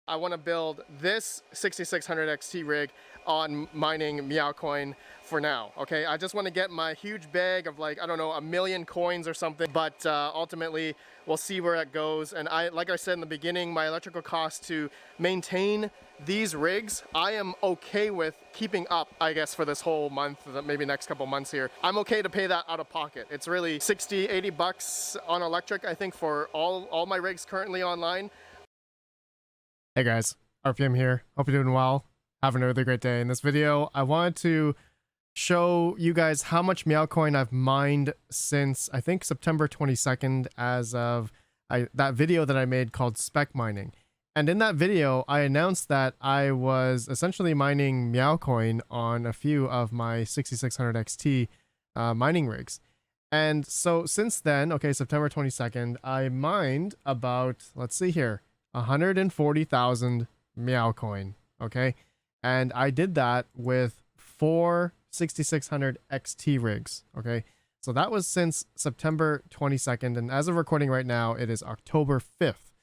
I want to build this 6600 XT rig on mining Meow coin for now. Okay, I just want to get my huge bag of, like, I don't know, 1,000,000 coins or something, but ultimately we'll see where it goes. And like I said in the beginning, my electrical cost to maintain these rigs, I am okay with keeping up, I guess, for this whole month, maybe next couple months here. I'm okay to pay that out of pocket. It's really 60, 80 bucks on electric, I think, for all my rigs currently online. Hey guys, RPM here. Hope you're doing well. Having a really great day. In this video, I wanted to show you guys how much Meow coin I've mined since, I think, September 22nd, as of that video that I made called Spec Mining. And in that video, I announced that I was essentially mining Meow coin on a few of my 6600 XT mining rigs. And so since then, okay, September 22nd, I mined about, let's see here, 140,000 Meow coin, okay? And I did that with 4 6600 XT rigs, okay? So that was since September 22nd, and as of recording right now, it is October 5th.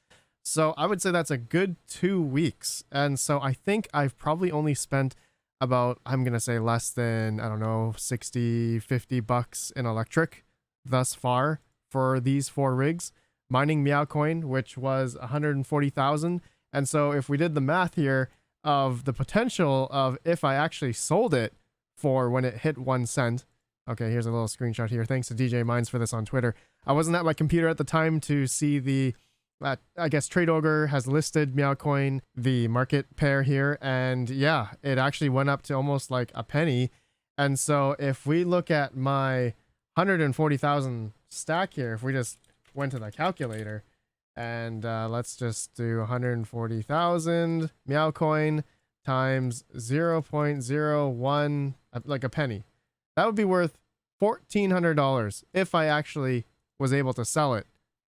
So I would say that's a good 2 weeks. And so I think I've probably only spent about, I'm going to say less than, I don't know, 60, 50 bucks in electric thus far for these 4 rigs. Mining Meow coin, which was 140,000. And so if we did the math here of the potential of if I actually sold it for when it hit 1 cent. Okay, here's a little screenshot here. Thanks to DJ Mines for this on Twitter. I wasn't at my computer at the time to see the, I guess Trade Ogre has listed Meow coin, the market pair here. And yeah, it actually went up to almost like a penny. And so if we look at my 140,000 stack here, if we just went to the calculator and let's just do 140,000 Meow coin times 0.01, like a penny. That would be worth $1,400 if I actually was able to sell it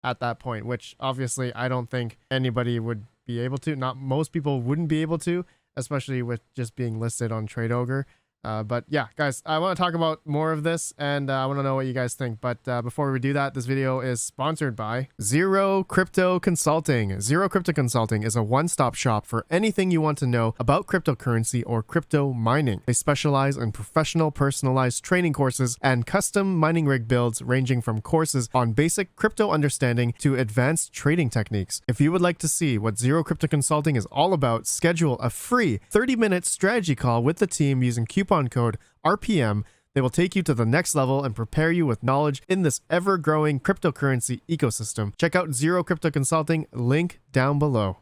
at that point, which obviously I don't think anybody would be able to. Not most people wouldn't be able to, especially with just being listed on Trade Ogre. But yeah, guys, I want to talk about more of this, and I want to know what you guys think. But before we do that, this video is sponsored by Zero Crypto Consulting. Zero Crypto Consulting is a one-stop shop for anything you want to know about cryptocurrency or crypto mining. They specialize in professional, personalized training courses and custom mining rig builds, ranging from courses on basic crypto understanding to advanced trading techniques. If you would like to see what Zero Crypto Consulting is all about, schedule a free 30-minute strategy call with the team using coupon code RPM. They will take you to the next level and prepare you with knowledge in this ever-growing cryptocurrency ecosystem. Check out Zero Crypto Consulting, link down below.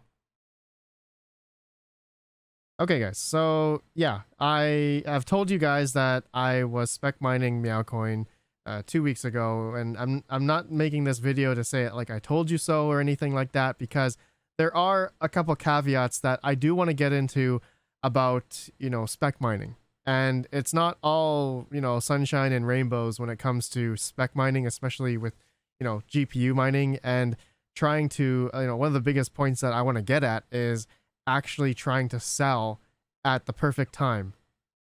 Okay guys, so yeah, I have told you guys that I was spec mining Meow coin 2 weeks ago, and I'm not making this video to say it like I told you so or anything like that, because there are a couple caveats that I do want to get into about, you know, spec mining. And it's not all, you know, sunshine and rainbows when it comes to spec mining, especially with, you know, GPU mining and trying to, you know, one of the biggest points that I want to get at is actually trying to sell at the perfect time.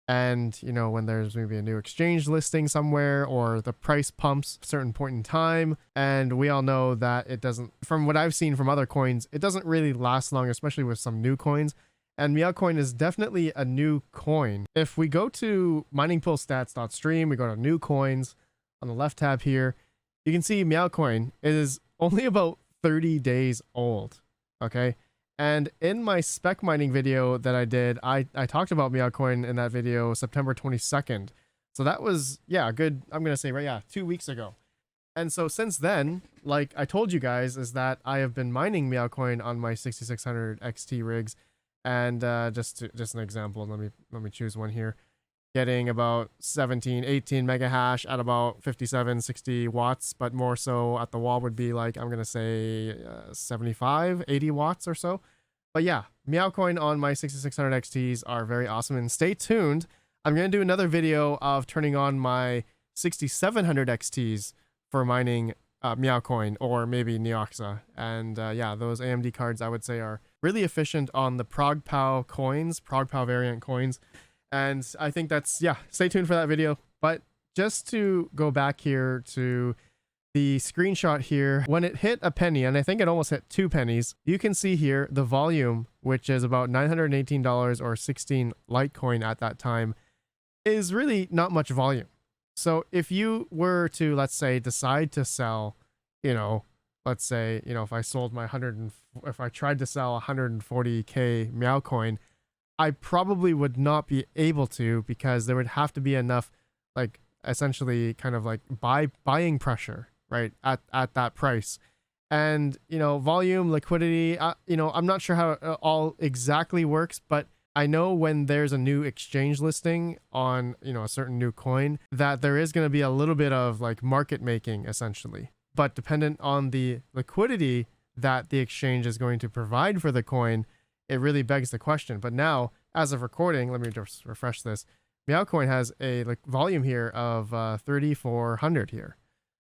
And, you know, when there's maybe a new exchange listing somewhere or the price pumps a certain point in time. And we all know that it doesn't, from what I've seen from other coins, it doesn't really last long, especially with some new coins. And Meow coin is definitely a new coin. If we go to miningpoolstats.stream, we go to new coins on the left tab here, you can see Meow coin is only about 30 days old. Okay. And in my spec mining video that I did, I talked about Meow coin in that video September 22nd. So that was, yeah, good. I'm going to say, right, yeah, 2 weeks ago. And so since then, like I told you guys, is that I have been mining Meow coin on my 6600 XT rigs. And just an example, let me choose one here. Getting about 17, 18 mega hash at about 57, 60 watts, but more so at the wall would be like, I'm going to say 75, 80 watts or so. But yeah, Meow coin on my 6600 XTs are very awesome. And stay tuned. I'm going to do another video of turning on my 6700 XTs for mining Meow coin or maybe Neoxa. And yeah, those AMD cards I would say are really efficient on the ProgPow coins, ProgPow variant coins. And I think that's, yeah, stay tuned for that video. But just to go back here to the screenshot here, when it hit a penny, and I think it almost hit 2 pennies, you can see here the volume, which is about $918 or 16 Litecoin at that time, is really not much volume. So if you were to, let's say, decide to sell, let's say, if I sold my if I tried to sell 140k Meow coin, I probably would not be able to, because there would have to be enough, like, essentially kind of like buying pressure, right, at that price. And volume, liquidity, I'm not sure how it all exactly works, but I know when there's a new exchange listing on a certain new coin, that there is going to be a little bit of like market making essentially, but dependent on the liquidity that the exchange is going to provide for the coin, it really begs the question. But now, as of recording, let me just refresh this. Meow coin has a volume here of 3,400 here.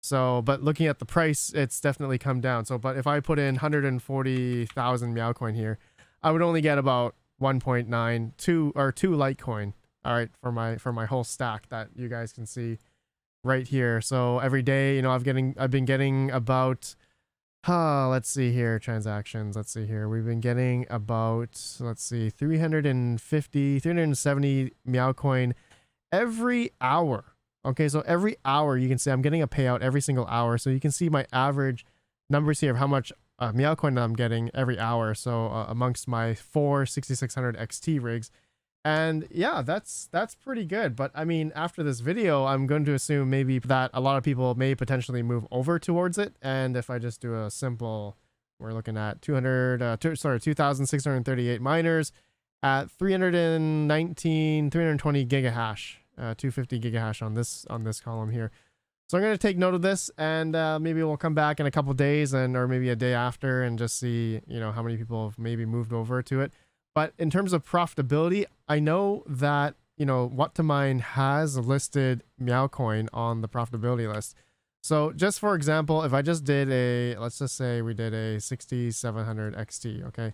So, but looking at the price, it's definitely come down. So, but if I put in 140,000 Meow coin here, I would only get about 1.92 or 2 Litecoin. All right, for my whole stack that you guys can see right here. So every day, I've been getting about let's see here, transactions. Let's see here. We've been getting about, 370 Meow coin every hour. Okay, so every hour you can see I'm getting a payout every single hour. So you can see my average numbers here of how much Meow coin I'm getting every hour. So amongst my 4 6600 XT rigs. And yeah, that's pretty good. But I mean, after this video, I'm going to assume maybe that a lot of people may potentially move over towards it. And if I just do a simple, we're looking at 2,638 miners at 320 gigahash, 250 gigahash on this column here. So I'm going to take note of this, and maybe we'll come back in a couple days or maybe a day after and just see, how many people have maybe moved over to it. But in terms of profitability, I know that, What to Mine has listed Meow coin on the profitability list. So just for example, if I just did let's just say we did a 6700 XT, okay?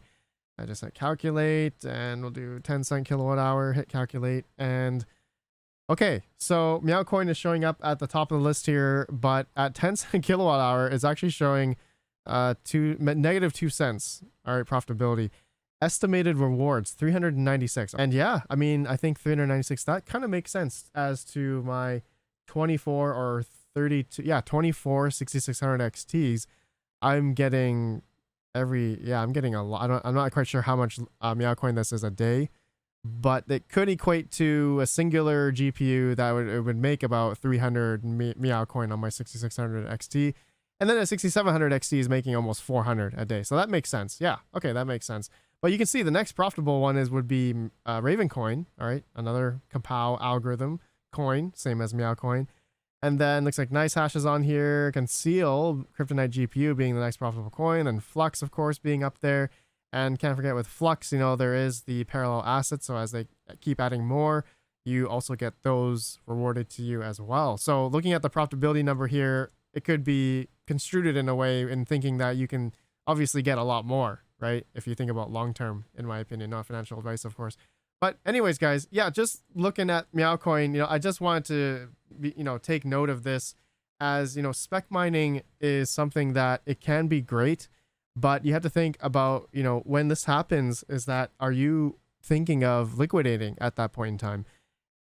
I just hit calculate, and we'll do 10 cent kilowatt hour, hit calculate, and okay, so Meow coin is showing up at the top of the list here, but at 10 cent kilowatt hour is actually showing negative 2 cents. All right, profitability. Estimated rewards 396. And yeah, I mean, I think 396, that kind of makes sense as to my 24 or 32, 24 6600 XTs. I'm getting I'm getting a lot. I'm not quite sure how much Meow coin this is a day, but it could equate to a singular GPU that it would make about 300 Meow coin on my 6600 XT. And then a 6700 XT is making almost 400 a day. So that makes sense. Yeah. Okay. That makes sense. But you can see the next profitable one would be Raven coin. All right. Another Kapow algorithm coin, same as Meow coin. And then looks like Nice Hash is on here. Conceal, Kryptonite GPU being the next profitable coin. And Flux, of course, being up there. And can't forget with Flux, there is the parallel assets. So as they keep adding more, you also get those rewarded to you as well. So looking at the profitability number here, it could be construed in a way in thinking that you can obviously get a lot more, right? If you think about long-term, in my opinion, not financial advice, of course. But anyways, guys, yeah, just looking at Meow coin, I just wanted to take note of this as, spec mining is something that it can be great, but you have to think about, when this happens, is that, are you thinking of liquidating at that point in time?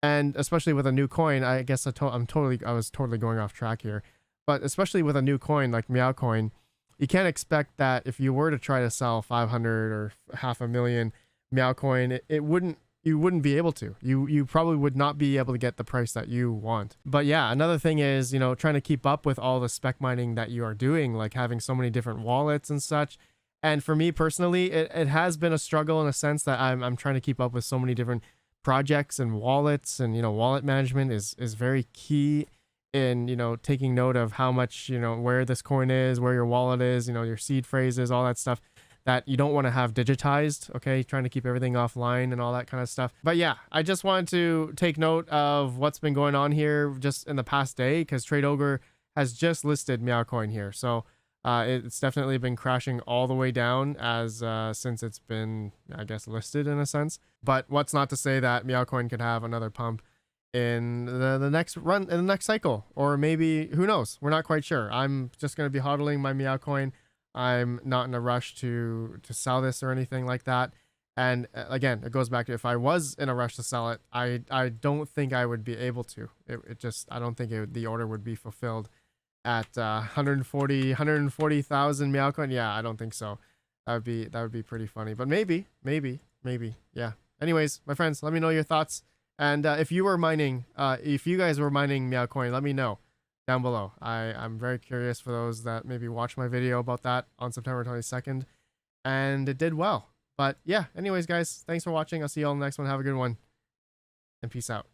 And especially with a new coin, I guess I was totally going off track here. But especially with a new coin like Meow coin, you can't expect that if you were to try to sell 500 or 500,000 Meow coin, you wouldn't be able to. You probably would not be able to get the price that you want. But yeah, another thing is, trying to keep up with all the spec mining that you are doing, like having so many different wallets and such. And for me personally, it has been a struggle in a sense that I'm trying to keep up with so many different projects and wallets, and wallet management is very key in taking note of how much where this coin is, where your wallet is, your seed phrases, all that stuff that you don't want to have digitized. Okay, trying to keep everything offline and all that kind of stuff. But yeah, I just wanted to take note of what's been going on here just in the past day, because Trade Ogre has just listed Meow coin here. So it's definitely been crashing all the way down as since it's been, I guess, listed in a sense. But what's not to say that Meow coin could have another pump in the next run, in the next cycle, or maybe, who knows, we're not quite sure. I'm just going to be hodling my Meow coin. I'm not in a rush to sell this or anything like that. And again, it goes back to, if I was in a rush to sell it, I don't think I would be able to. It just, I don't think the order would be fulfilled at 140,000 Meow coin. Yeah, I don't think so. That would be pretty funny. But maybe. Yeah. Anyways, my friends, let me know your thoughts. And if you were mining, if you guys were mining Meow coin, let me know down below. I'm very curious for those that maybe watched my video about that on September 22nd, and it did well. But yeah, anyways, guys, thanks for watching. I'll see you all in the next one. Have a good one, and peace out.